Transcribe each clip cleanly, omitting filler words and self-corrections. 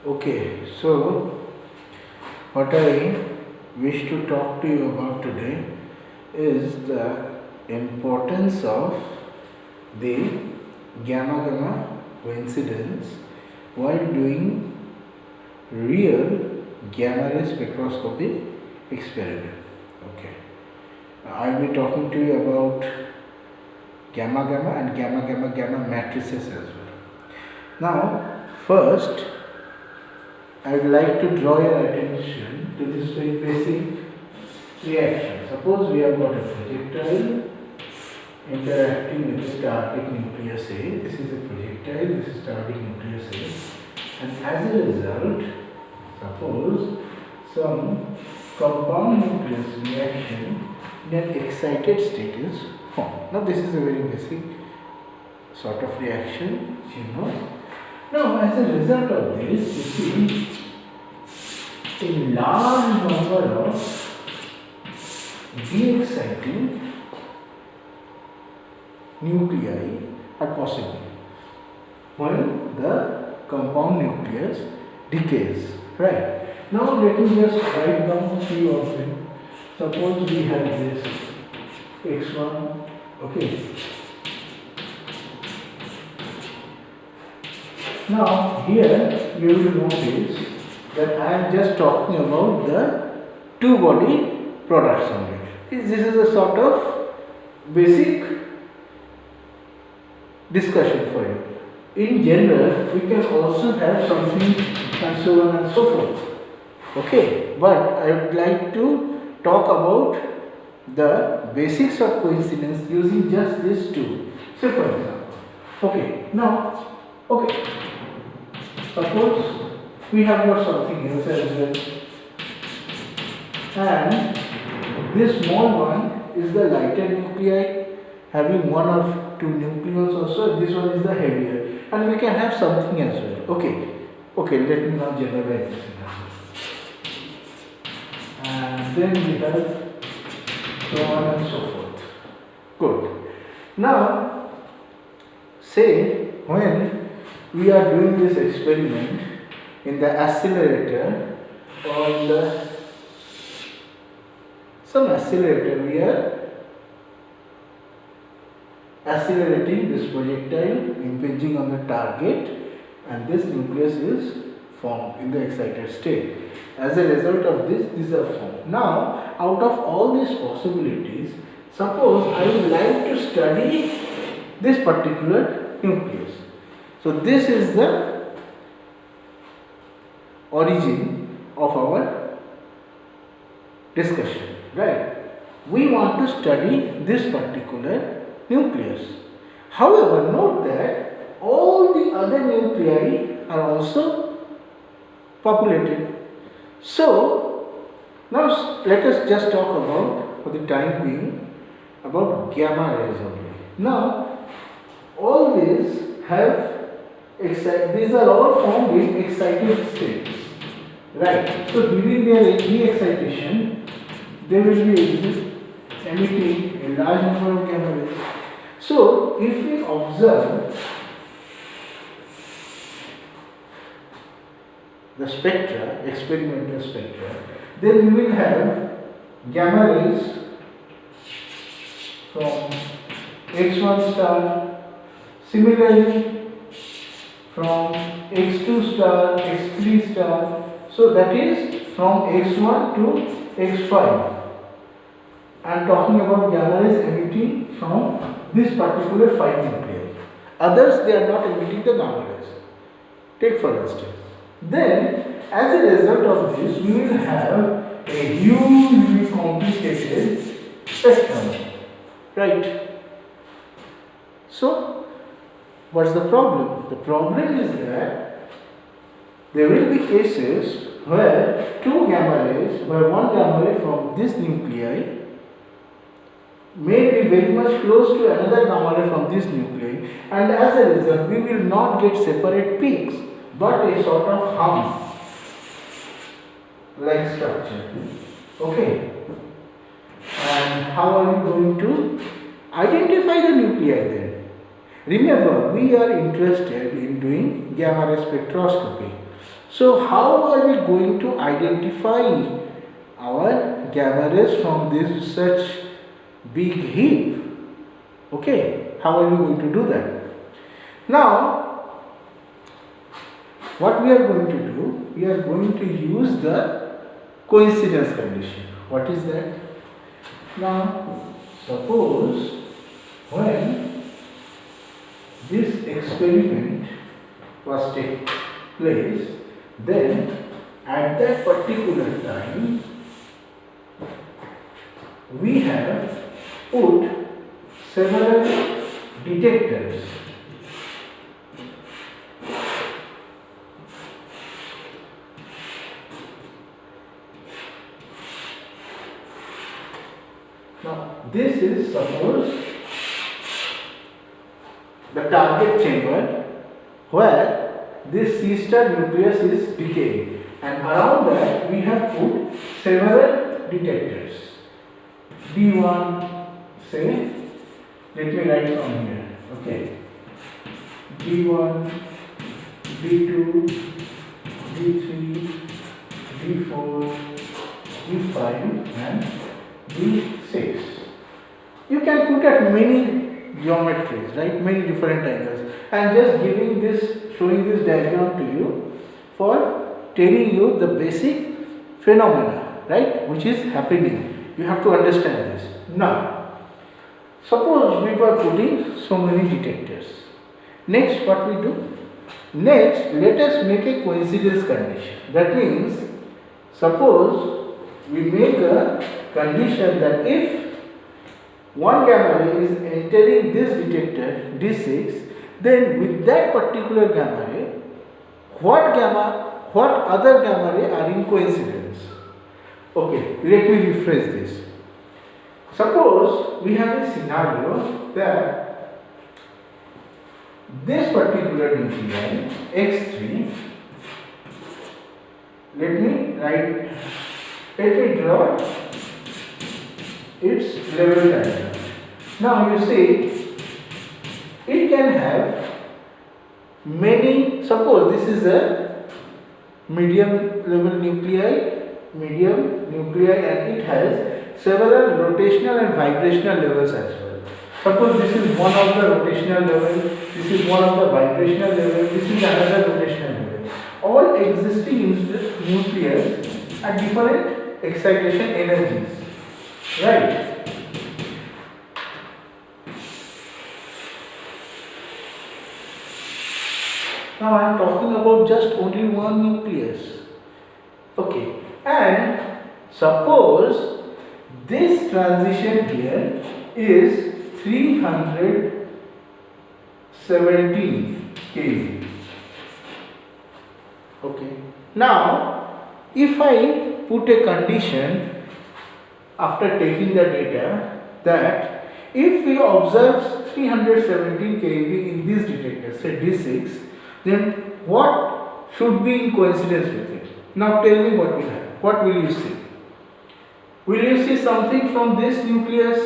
Okay, so what I wish to talk to you about today is the importance of the gamma gamma coincidence while doing real gamma ray spectroscopy experiment. Okay, I'll be talking to you about gamma gamma and gamma gamma gamma matrices as well. Now, first I would like to draw your attention to this very basic reaction. Suppose we have got a projectile interacting with the target nucleus A. This is a projectile, this is target nucleus A. And as a result, suppose some compound nucleus reaction in an excited state is formed. Now this is a very basic sort of reaction, you know. Now, as a result of this, you see a large number of de-exciting nuclei are possible when the compound nucleus decays. Right. Now, let me just write down few of them. Suppose we have this x1, okay. Now here you will notice that I am just talking about the two body products only. This is a sort of basic discussion for you. In general, we can also have something and so on and so forth. Okay, but I would like to talk about the basics of coincidence using just these two. Say for example, okay, now, okay. Suppose we have got something else as well, and this small one is the lighter nuclei having one or two nucleons also. This one is the heavier, and we can have something as well. Okay, let me now generalize this and then we have so on and so forth. Good. Now, say when we are doing this experiment in the accelerator or in some accelerator, we are accelerating this projectile impinging on the target, and this nucleus is formed in the excited state. As a result of this, these are formed. Now, out of all these possibilities, suppose I would like to study this particular nucleus. So this is the origin of our discussion, right? We want to study this particular nucleus. However, note that all the other nuclei are also populated. So now let us just talk about, for the time being, about gamma rays only. Now all these have these are all formed in excited states, right? So during their de-excitation, they will be emitting a large number of gamma rays. So if we observe the spectra, experimental spectra, then we will have gamma rays from x1 star, similarly from x2 star, x3 star, so that is from x1 to x5. I am talking about gamma rays emitting from this particular 5 nuclei. Others, they are not emitting the gamma rays. Take for instance. Then, as a result of this, we will have a hugely complicated spectrum, right? So, what's the problem? The problem is that there will be cases where two gamma rays, where one gamma ray from this nuclei may be very much close to another gamma ray from this nuclei, and as a result, we will not get separate peaks, but a sort of hum like structure. Okay. And how are you going to identify the nuclei then? Remember, we are interested in doing gamma ray spectroscopy. So how are we going to identify our gamma rays from this such big heap? Okay, how are we going to do that? Now, what we are going to do, we are going to use the coincidence condition. What is that? Now, suppose when this experiment was taking place, then at that particular time we have put several detectors. Now this is suppose the target chamber where this C star nucleus is decaying, and around that we have put several detectors. D1, say, let me write from here. Okay, D1, D2, D3, D4, D5 and D6. You can put at many geometries, right? Many different angles. I am just giving this, showing this diagram to you for telling you the basic phenomena, right? Which is happening. You have to understand this. Now, suppose we were putting so many detectors. Next, what we do? Next, let us make a coincidence condition. That means, suppose we make a condition that if one gamma ray is entering this detector D6, then with that particular gamma ray, what other gamma ray are in coincidence? Okay, let me rephrase this. Suppose we have a scenario that this particular nuclei X3, let me draw its level diagram. Now you see, it can have many, suppose this is a medium nuclei, and it has several rotational and vibrational levels as well. Suppose this is one of the rotational level, this is one of the vibrational level, this is another rotational level. All existing nucleus at different excitation energies. Right. Now I am talking about just only one nucleus. Okay. And suppose this transition here is 317 kV. Okay. Now, if I put a condition after taking the data that if we observe 317 kV in this detector, say D6, then what should be in coincidence with it? Now tell me what will happen. What will you see? Will you see something from this nucleus?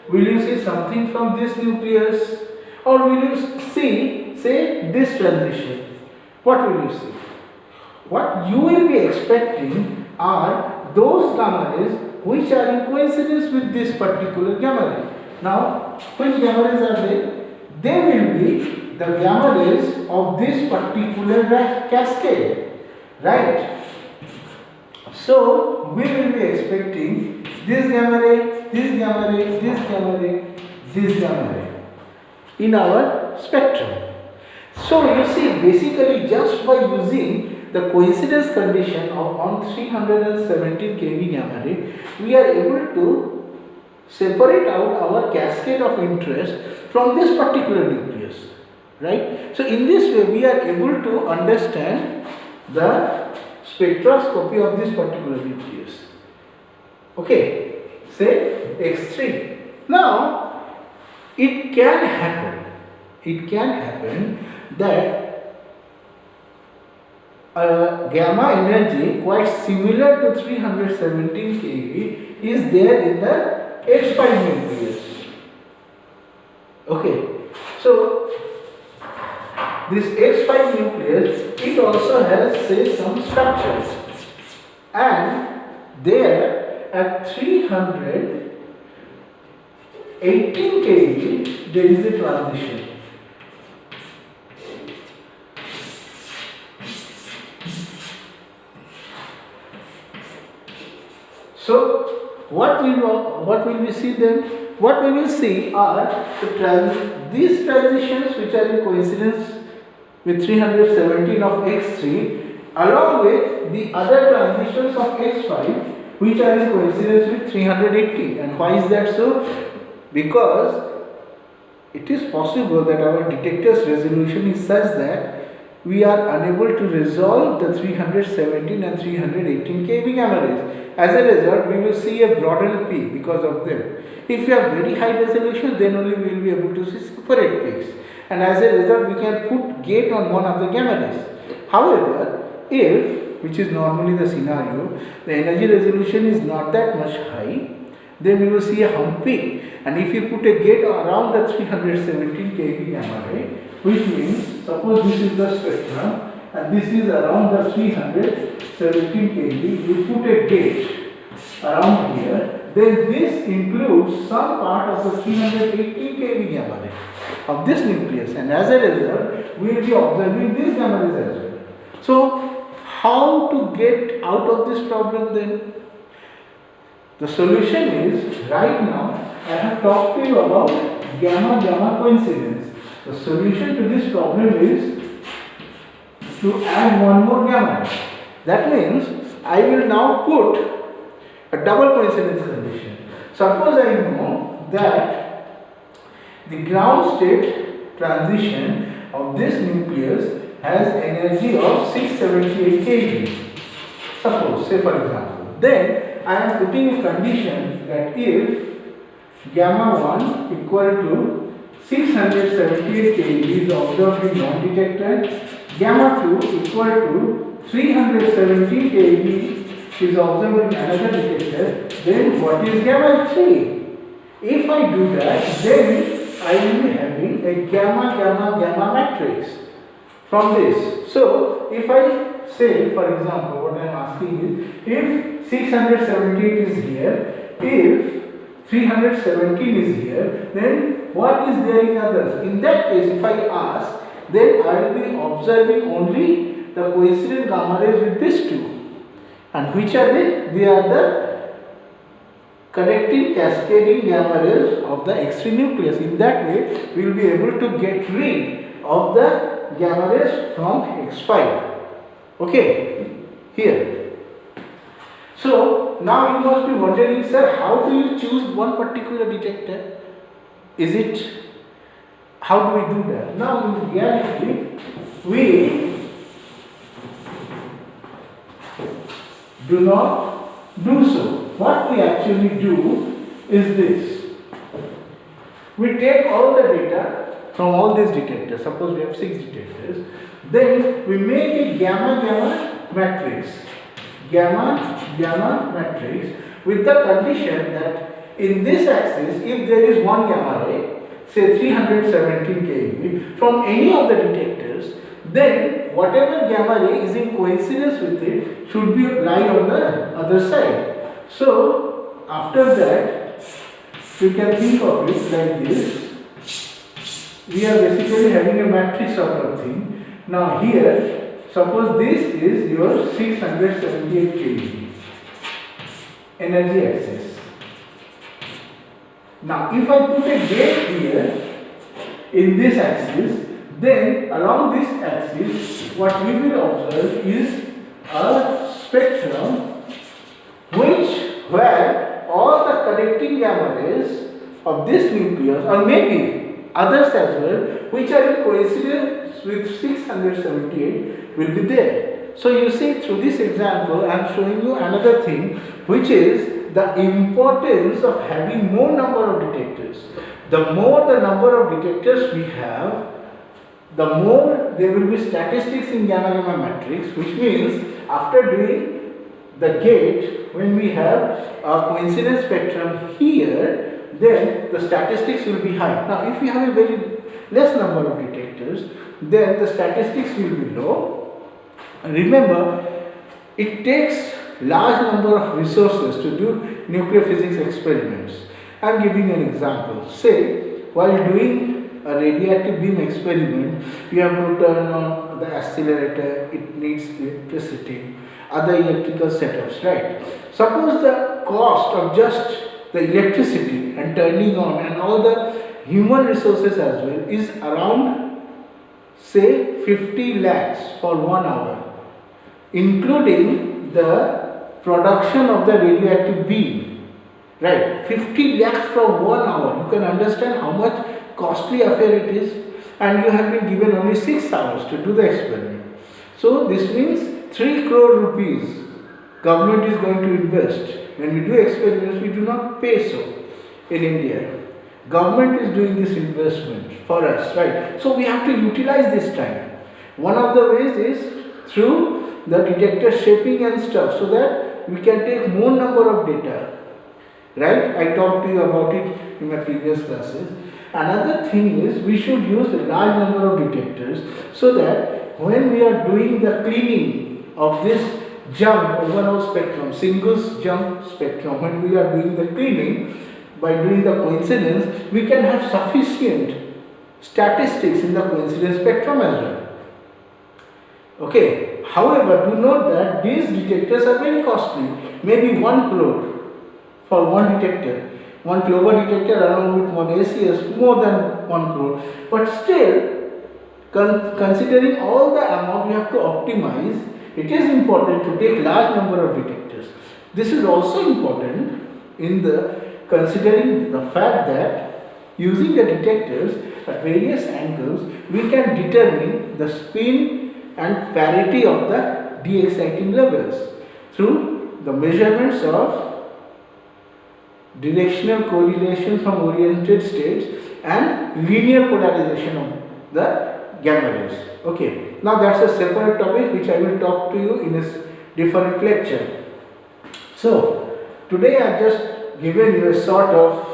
Will you see something from this nucleus? Or will you see, say, this transition? What will you see? What you will be expecting are those gamma rays which are in coincidence with this particular gamma ray. Now, which gamma rays are they? They will be the gamma rays of this particular cascade, right? So, we will be expecting this gamma ray, this gamma ray, this gamma ray, this gamma ray in our spectrum. So, you see, basically just by using the coincidence condition of on 317 kV gamma ray, we are able to separate out our cascade of interest from this particular nucleus, right? So in this way we are able to understand the spectroscopy of this particular nucleus. Okay, say X3. Now it can happen that gamma energy quite similar to 317 kV is there in the H5 nucleus. Okay, so this H5 nucleus, it also has, say, some structures, and there at 318 kV there is a transition. So what will we see then? What we will see are these transitions which are in coincidence with 317 of X3 along with the other transitions of X5 which are in coincidence with 318. And why is that so? Because it is possible that our detector's resolution is such that we are unable to resolve the 317 and 318 kV gamma rays. As a result, we will see a broadened peak because of them. If you have very high resolution, then only we will be able to see separate peaks. And as a result, we can put gate on one of the gamma rays. However, if, which is normally the scenario, the energy resolution is not that much high, then we will see a hump peak. And if you put a gate around the 317 kV gamma ray, which means suppose this is the spectrum and this is around the 317 kV, you put a gate around here, then this includes some part of the 318 kV gamma ray of this nucleus, and as a result we will be observing this gamma rays as well. So how to get out of this problem then? The solution is, right now I have talked to you about gamma-gamma coincidence. The solution to this problem is to add one more gamma. That means I will now put a double coincidence condition. Suppose I know that the ground state transition of this nucleus has energy of 678 kV. Suppose, say for example, then I am putting a condition that if gamma 1 equal to 678 kV is observed in one detector, gamma 2 equal to 317 kV is observed in another detector, then what is gamma 3? If I do that, then I will be having a gamma matrix from this. So if I say, for example, what I am asking is, if 678 is here, if 317 is here, then what is there in others? In that case, if I ask, then I will be observing only the coincident gamma rays with these two. And which are they? They are the connecting cascading gamma rays of the X3 nucleus. In that way, we will be able to get rid of the gamma rays from X5. Okay, here. So now you must be wondering, sir, how do you choose one particular detector? How do we do that? Now in reality, we do not do so. What we actually do is this. We take all the data from all these detectors. Suppose we have 6 detectors. Then we make a gamma matrix. Gamma matrix with the condition that in this axis, if there is one gamma ray, say 317 kV from any of the detectors, then whatever gamma ray is in coincidence with it should be lie on the other side. So after that, you can think of it like this. We are basically having a matrix sort of thing. Now here, suppose this is your 678 kV energy axis. Now if I put a gate here in this axis, then along this axis what we will observe is a spectrum where all the connecting gamma rays of this nucleus, or maybe others as well, which are in coincidence with 678 will be there. So you see, through this example I am showing you another thing, which is the importance of having more number of detectors. The more the number of detectors we have, the more there will be statistics in gamma matrix, which means after doing the gate, when we have a coincidence spectrum here, then the statistics will be high. Now if we have a very less number of detectors, then the statistics will be low, Remember, it takes large number of resources to do nuclear physics experiments. I am giving an example. Say, while doing a radioactive beam experiment, you have to turn on the accelerator, it needs electricity, other electrical setups, right? Suppose the cost of just the electricity and turning on and all the human resources as well is around, say, 50 lakhs for 1 hour, including the production of the radioactive beam, right? 50 lakhs for 1 hour. You can understand how much costly affair it is, and you have been given only 6 hours to do the experiment. So this means 3 crore rupees government is going to invest. When we do experiments, we do not pay so in India. Government is doing this investment for us, right? So we have to utilize this time. One of the ways is through the detector shaping and stuff, so that we can take more number of data, right? I talked to you about it in my previous classes. Another thing is we should use a large number of detectors, so that when we are doing the cleaning of this jump over our spectrum, single jump spectrum, when we are doing the cleaning, by doing the coincidence, we can have sufficient statistics in the coincidence spectrum as well. Okay. However, do note that these detectors are very costly. Maybe 1 crore for one detector. One Clover detector along with one ACS, more than 1 crore. But still, considering all the amount we have to optimize, it is important to take large number of detectors. This is also important in the considering the fact that using the detectors at various angles, we can determine the spin and parity of the de-exciting levels through the measurements of directional correlation from oriented states and linear polarization of the gamma rays. Okay, now that's a separate topic which I will talk to you in a different lecture. So, today I have just given you a sort of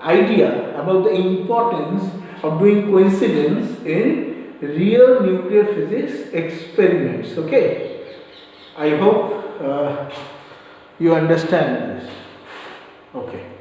idea about the importance of doing coincidence in real nuclear physics experiments. Okay, I hope you understand this. Okay.